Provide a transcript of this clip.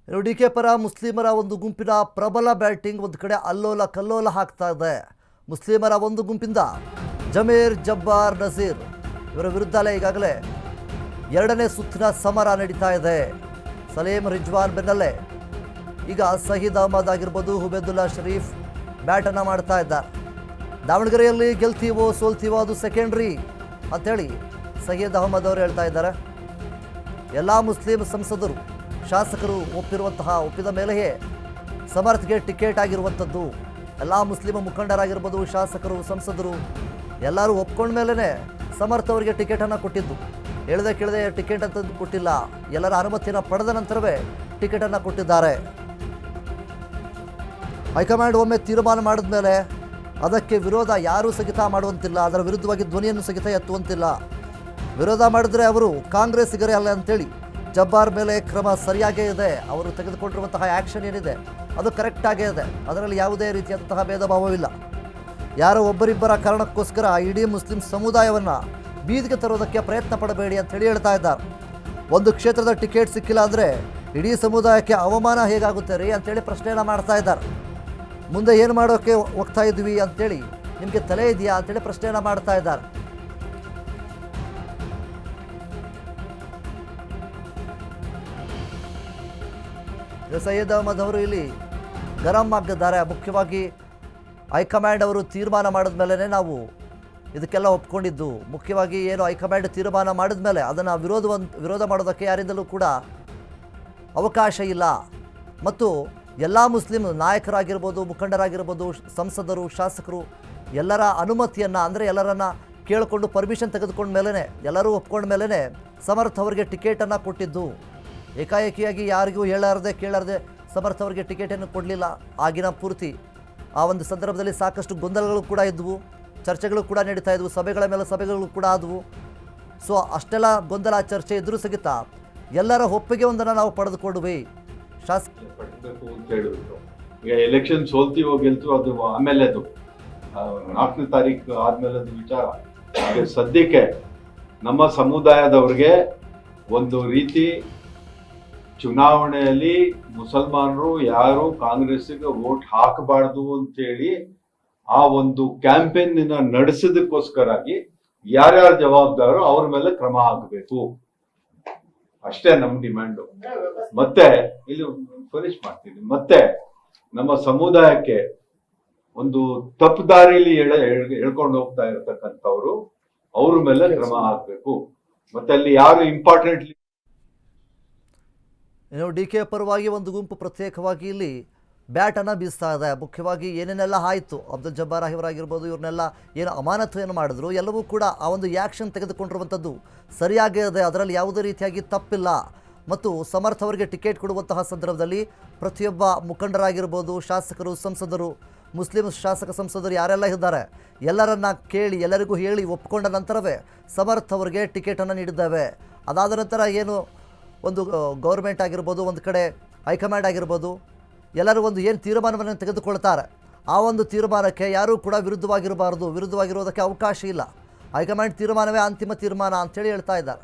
ಇನ್ನು ಡಿಕೆ ಪರ ಮುಸ್ಲಿಮರ ಒಂದು ಗುಂಪಿನ ಪ್ರಬಲ ಬ್ಯಾಟಿಂಗ್ ಒಂದು ಕಡೆ ಅಲ್ಲೋಲ ಕಲ್ಲೋಲ ಹಾಕ್ತಾ ಇದೆ. ಮುಸ್ಲಿಮರ ಒಂದು ಗುಂಪಿಂದ ಜಮೀರ್ ಜಬ್ಬಾರ್ ನಜೀರ್ ಇವರ ವಿರುದ್ಧಲೇ ಈಗಾಗಲೇ ಎರಡನೇ ಸುತ್ತಿನ ಸಮರ ನಡೀತಾ ಇದೆ. ಸಲೀಂ ರಿಜ್ವಾನ್ ಬೆನ್ನಲ್ಲೇ ಈಗ ಸಹೀದ್ ಅಹಮದ್ ಆಗಿರ್ಬೋದು, ಹುಬೇದುಲ್ಲಾ ಶರೀಫ್ ಬ್ಯಾಟನ್ನು ಮಾಡ್ತಾ ಇದ್ದಾರೆ. ದಾವಣಗೆರೆಯಲ್ಲಿ ಗೆಲ್ತೀವೋ ಸೋಲ್ತೀವೋ ಅದು ಸೆಕೆಂಡ್ರಿ ಅಂಥೇಳಿ ಸಹೀದ್ ಅಹಮದ್ ಅವರು ಹೇಳ್ತಾ ಇದ್ದಾರೆ. ಎಲ್ಲ ಮುಸ್ಲಿಂ ಸಂಸದರು ಶಾಸಕರು ಒಪ್ಪಿದ ಮೇಲೆಯೇ ಸಮರ್ಥ್ಗೆ ಟಿಕೆಟ್ ಆಗಿರುವಂಥದ್ದು. ಎಲ್ಲ ಮುಸ್ಲಿಂ ಮುಖಂಡರಾಗಿರ್ಬೋದು, ಶಾಸಕರು, ಸಂಸದರು ಎಲ್ಲರೂ ಒಪ್ಕೊಂಡ ಮೇಲೇ ಸಮರ್ಥ್ ಅವರಿಗೆ ಟಿಕೆಟನ್ನು ಕೊಟ್ಟಿದ್ದು. ಹೇಳ್ದೆ ಕೇಳದೆ ಟಿಕೆಟ್ ಅಂತ ಕೊಟ್ಟಿಲ್ಲ, ಎಲ್ಲರ ಅನುಮತಿಯನ್ನು ಪಡೆದ ನಂತರವೇ ಟಿಕೆಟನ್ನು ಕೊಟ್ಟಿದ್ದಾರೆ. ಹೈಕಮಾಂಡ್ ಒಮ್ಮೆ ತೀರ್ಮಾನ ಮಾಡಿದ ಮೇಲೆ ಅದಕ್ಕೆ ವಿರೋಧ ಯಾರೂ ಸ್ಥಗಿತ ಮಾಡುವಂತಿಲ್ಲ, ಅದರ ವಿರುದ್ಧವಾಗಿ ಧ್ವನಿಯನ್ನು ಸ್ಥಗಿತ ಎತ್ತುವಂತಿಲ್ಲ. ವಿರೋಧ ಮಾಡಿದ್ರೆ ಅವರು ಕಾಂಗ್ರೆಸ್ಸಿಗರೇ ಅಲ್ಲ ಅಂತೇಳಿ ಜಬ್ಬಾರ್ ಮೇಲೆ ಕ್ರಮ ಸರಿಯಾಗೇ ಇದೆ. ಅವರು ತೆಗೆದುಕೊಂಡಿರುವಂತಹ ಆ್ಯಕ್ಷನ್ ಏನಿದೆ ಅದು ಕರೆಕ್ಟಾಗೇ ಇದೆ. ಅದರಲ್ಲಿ ಯಾವುದೇ ರೀತಿಯಾದಂತಹ ಭೇದ ಭಾವವಿಲ್ಲ. ಯಾರೋ ಒಬ್ಬರಿಬ್ಬರ ಕಾರಣಕ್ಕೋಸ್ಕರ ಇಡೀ ಮುಸ್ಲಿಂ ಸಮುದಾಯವನ್ನು ಬೀದಿಗೆ ತರೋದಕ್ಕೆ ಪ್ರಯತ್ನ ಪಡಬೇಡಿ ಅಂತೇಳಿ ಹೇಳ್ತಾ ಇದ್ದಾರೆ. ಒಂದು ಕ್ಷೇತ್ರದ ಟಿಕೆಟ್ ಸಿಕ್ಕಿಲ್ಲ ಅಂದರೆ ಇಡೀ ಸಮುದಾಯಕ್ಕೆ ಅವಮಾನ ಹೇಗಾಗುತ್ತೆ ರೀ ಅಂತೇಳಿ ಪ್ರಶ್ನೆಯನ್ನು ಮಾಡ್ತಾ ಇದ್ದಾರೆ. ಮುಂದೆ ಏನು ಮಾಡೋಕ್ಕೆ ಹೋಗ್ತಾ ಇದ್ವಿ ಅಂತೇಳಿ ನಿಮಗೆ ತಲೆ ಇದೆಯಾ ಅಂತೇಳಿ ಪ್ರಶ್ನೆಯನ್ನು ಮಾಡ್ತಾ ಇದ್ದಾರೆ. ಸೈಯದ್ ಅಹಮದ್ ಅವರು ಇಲ್ಲಿ ಗರಂ ಆಗಿದ್ದಾರೆ. ಮುಖ್ಯವಾಗಿ ಹೈಕಮಾಂಡ್ ಅವರು ತೀರ್ಮಾನ ಮಾಡಿದ ಮೇಲೇ ನಾವು ಇದಕ್ಕೆಲ್ಲ ಒಪ್ಕೊಂಡಿದ್ದು. ಮುಖ್ಯವಾಗಿ ಏನು ಹೈಕಮಾಂಡ್ ತೀರ್ಮಾನ ಮಾಡಿದ ಮೇಲೆ ಅದನ್ನು ವಿರೋಧ ಮಾಡೋದಕ್ಕೆ ಯಾರಿಂದಲೂ ಕೂಡ ಅವಕಾಶ ಇಲ್ಲ. ಮತ್ತು ಎಲ್ಲ ಮುಸ್ಲಿಂ ನಾಯಕರಾಗಿರ್ಬೋದು, ಮುಖಂಡರಾಗಿರ್ಬೋದು, ಸಂಸದರು, ಶಾಸಕರು ಎಲ್ಲರ ಅನುಮತಿಯನ್ನು ಅಂದರೆ ಎಲ್ಲರನ್ನ ಕೇಳಿಕೊಂಡು ಪರ್ಮಿಷನ್ ತೆಗೆದುಕೊಂಡ ಮೇಲೇ ಎಲ್ಲರೂ ಒಪ್ಕೊಂಡ ಮೇಲೇ ಸಮರ್ಥ್ ಅವರಿಗೆ ಟಿಕೆಟನ್ನು ಕೊಟ್ಟಿದ್ದು. ಏಕಾಏಕಿಯಾಗಿ ಯಾರಿಗೂ ಹೇಳಾರದೆ ಕೇಳಾರದೆ ಸಮರ್ಥ್ ಅವರಿಗೆ ಟಿಕೆಟನ್ನು ಕೊಡಲಿಲ್ಲ. ಆಗಿನ ಪೂರ್ತಿ ಆ ಒಂದು ಸಂದರ್ಭದಲ್ಲಿ ಸಾಕಷ್ಟು ಗೊಂದಲಗಳು ಕೂಡ ಇದ್ದವು, ಚರ್ಚೆಗಳು ಕೂಡ ನಡೀತಾ ಇದ್ವು, ಸಭೆಗಳ ಮೇಲೆ ಸಭೆಗಳು ಕೂಡ ಆದವು. ಸೊ ಅಷ್ಟೆಲ್ಲ ಗೊಂದಲ ಚರ್ಚೆ ಇದ್ರೂ ಸಹಿತ ಎಲ್ಲರ ಒಪ್ಪಿಗೆ ಒಂದನ್ನು ನಾವು ಪಡೆದುಕೊಂಡ್ವಿ. ಪಟ್ಟಬೇಕು ಅಂತ ಹೇಳಿದ್ರು. ಈಗ ಎಲೆಕ್ಷನ್ ಸೋಲ್ತೀವೋ ಗೆಲ್ತೀವೋ ಅದು ಆಮೇಲೆ, ಅದು 4ನೇ ತಾರೀಕು ಆದ್ಮೇಲೆ ಅದು ವಿಚಾರ. ಸದ್ಯಕ್ಕೆ ನಮ್ಮ ಸಮುದಾಯದವ್ರಿಗೆ ಒಂದು ರೀತಿ ಚುನಾವಣೆಯಲ್ಲಿ ಮುಸಲ್ಮಾನರು ಯಾರು ಕಾಂಗ್ರೆಸ್ಸಿಗೆ ವೋಟ್ ಹಾಕಬಾರ್ದು ಅಂತೇಳಿ ಆ ಒಂದು ಕ್ಯಾಂಪೇನ್ ನಡೆಸೋದಕ್ಕೋಸ್ಕರಾಗಿ ಯಾರ್ಯಾರು ಜವಾಬ್ದಾರು ಅವ್ರ ಮೇಲೆ ಕ್ರಮ ಆಗಬೇಕು, ಅಷ್ಟೇ ನಮ್ಮ ಡಿಮ್ಯಾಂಡು. ಮತ್ತೆ ಇಲ್ಲಿ ಫಿನಿಶ್ ಮಾಡ್ತೀನಿ. ಮತ್ತೆ ನಮ್ಮ ಸಮುದಾಯಕ್ಕೆ ಒಂದು ತಪ್ಪು ದಾರಿಲಿ ಹೇಳ್ಕೊಂಡು ಹೋಗ್ತಾ ಇರತಕ್ಕಂಥವ್ರು ಅವ್ರ ಮೇಲೆ ಕ್ರಮ ಆಗ್ಬೇಕು. ಮತ್ತೆ ಅಲ್ಲಿ ಯಾರು ಇಂಪಾರ್ಟೆಂಟ್ಲಿ ಇನ್ನು ಡಿ ಕೆ ಪರವಾಗಿ ಒಂದು ಗುಂಪು ಪ್ರತ್ಯೇಕವಾಗಿ ಇಲ್ಲಿ ಬ್ಯಾಟನ್ನು ಬೀಸ್ತಾ ಇದೆ. ಮುಖ್ಯವಾಗಿ ಏನೇನೆಲ್ಲ ಆಯಿತು, ಅಬ್ದುಲ್ ಜಬ್ಬಾರ್ ಇವರಾಗಿರ್ಬೋದು, ಇವ್ರನ್ನೆಲ್ಲ ಏನು ಅಮಾನತು ಏನು ಮಾಡಿದ್ರು ಎಲ್ಲವೂ ಕೂಡ ಆ ಒಂದು ಆ್ಯಕ್ಷನ್ ತೆಗೆದುಕೊಂಡಿರುವಂಥದ್ದು ಸರಿಯಾಗೇ ಇದೆ, ಅದರಲ್ಲಿ ಯಾವುದೇ ರೀತಿಯಾಗಿ ತಪ್ಪಿಲ್ಲ. ಮತ್ತು ಸಮರ್ಥ್ ಅವರಿಗೆ ಟಿಕೆಟ್ ಕೊಡುವಂತಹ ಸಂದರ್ಭದಲ್ಲಿ ಪ್ರತಿಯೊಬ್ಬ ಮುಖಂಡರಾಗಿರ್ಬೋದು, ಶಾಸಕರು, ಸಂಸದರು, ಮುಸ್ಲಿಂ ಶಾಸಕ ಸಂಸದರು ಯಾರೆಲ್ಲ ಇದ್ದಾರೆ ಎಲ್ಲರನ್ನ ಕೇಳಿ ಎಲ್ಲರಿಗೂ ಹೇಳಿ ಒಪ್ಕೊಂಡ ನಂತರವೇ ಸಮರ್ಥ್ ಅವರಿಗೆ ಟಿಕೆಟನ್ನು ನೀಡಿದ್ದೇವೆ. ಅದಾದ ನಂತರ ಏನು ಒಂದು ಗೌರ್ಮೆಂಟ್ ಆಗಿರ್ಬೋದು, ಒಂದು ಕಡೆ ಹೈಕಮಾಂಡ್ ಆಗಿರ್ಬೋದು, ಎಲ್ಲರೂ ಒಂದು ಏನು ತೀರ್ಮಾನವನ್ನು ತೆಗೆದುಕೊಳ್ತಾರೆ ಆ ಒಂದು ತೀರ್ಮಾನಕ್ಕೆ ಯಾರೂ ಕೂಡ ವಿರುದ್ಧವಾಗಿರೋದಕ್ಕೆ ಅವಕಾಶ ಇಲ್ಲ. ಹೈಕಮಾಂಡ್ ತೀರ್ಮಾನವೇ ಅಂತಿಮ ತೀರ್ಮಾನ ಅಂಥೇಳಿ ಹೇಳ್ತಾ ಇದ್ದಾರೆ.